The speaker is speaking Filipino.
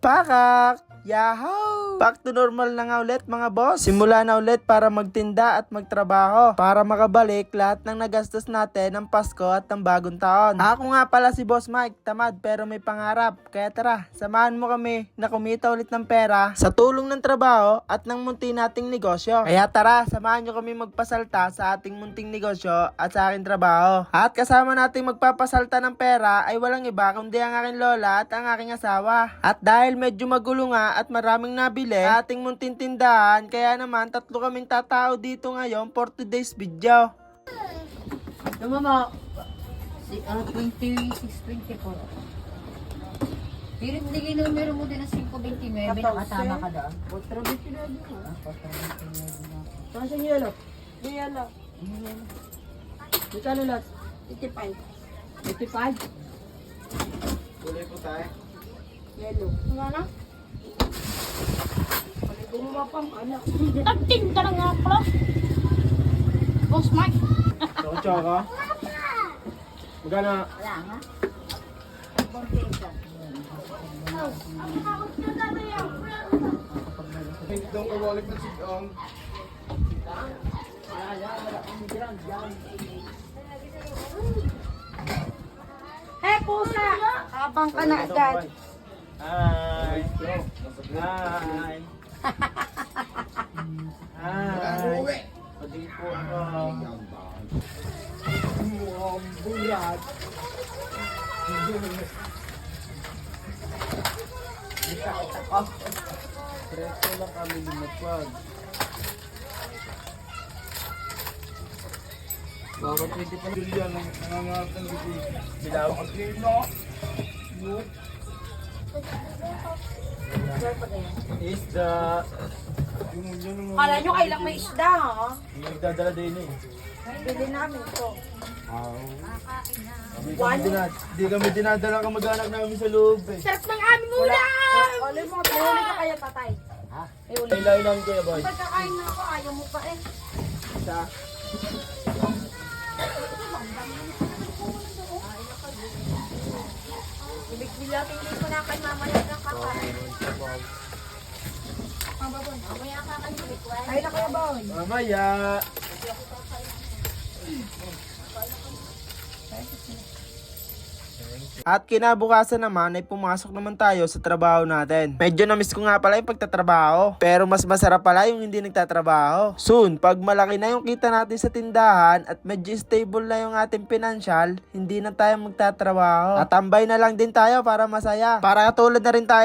Pakak! Yahoo! Back to normal na nga ulit mga boss. Simula na ulit para magtinda at magtrabaho. Para makabalik lahat ng nagastos natin ng Pasko at ng bagong taon. Ako nga pala si Boss Mike, tamad pero may pangarap. Kaya tara, samahan mo kami na kumita ulit ng pera sa tulong ng trabaho at ng munti nating negosyo. Kaya tara, samahan nyo kami magpasalta sa ating munting negosyo at sa aking trabaho. At kasama nating magpapasalta ng pera ay walang iba kundi ang aking lola at ang aking asawa. At dahil medyo magulo nga at maraming nabili ating munting tindahan, kaya naman tatlo kaming tatao dito ngayon for today's video. Ito mama, 26-24. Pirit-ligay numero mo din ng 529, nakasama ka doon. 429. Saan siya yelo? Yelo. Magkano lahat? 55. 55? Tuloy po tayo. Yelo. Wala na? Bumaba pang anak. Nagtinda na nga pala. Boss Mike. Tsaka? Magana? Wala nga. Itong kawalik na sigong. Hey, pusa! Habang ka na agad. Hi! Hi! Hi! Pagin po ako. Ang bulat. Preso lang kami lumapag. Bakit pwede pa Julian ang nangangarap ng bibig? Bilaw ang klino. Isda. Kala nyo kailang may isda, ha? Yung nagdadala din eh. Bili namin ito. Di kami dinadala ka mag-anak namin sa loob eh. Sarap ng aming ulam! Ulit mo, pinuli ka kaya patay. Kailangan namin kaya boy. Pagkakain na ako, ayaw mo pa eh. Isa. Ibig natin hindi ko na kay mama yan ng kakain. Mamaya kakain ulit. Ay na kaya ba? Mamaya. At kinabukasan naman ay pumasok naman tayo sa trabaho natin. Medyo na-miss ko nga pala yung pagtatrabaho. Pero mas masarap pala yung hindi nagtatrabaho. Soon, pag malaki na yung kita natin sa tindahan at medyo stable na yung ating financial, hindi na tayo magtatrabaho. At tambay na lang din tayo para masaya. Para katulad na rin tayo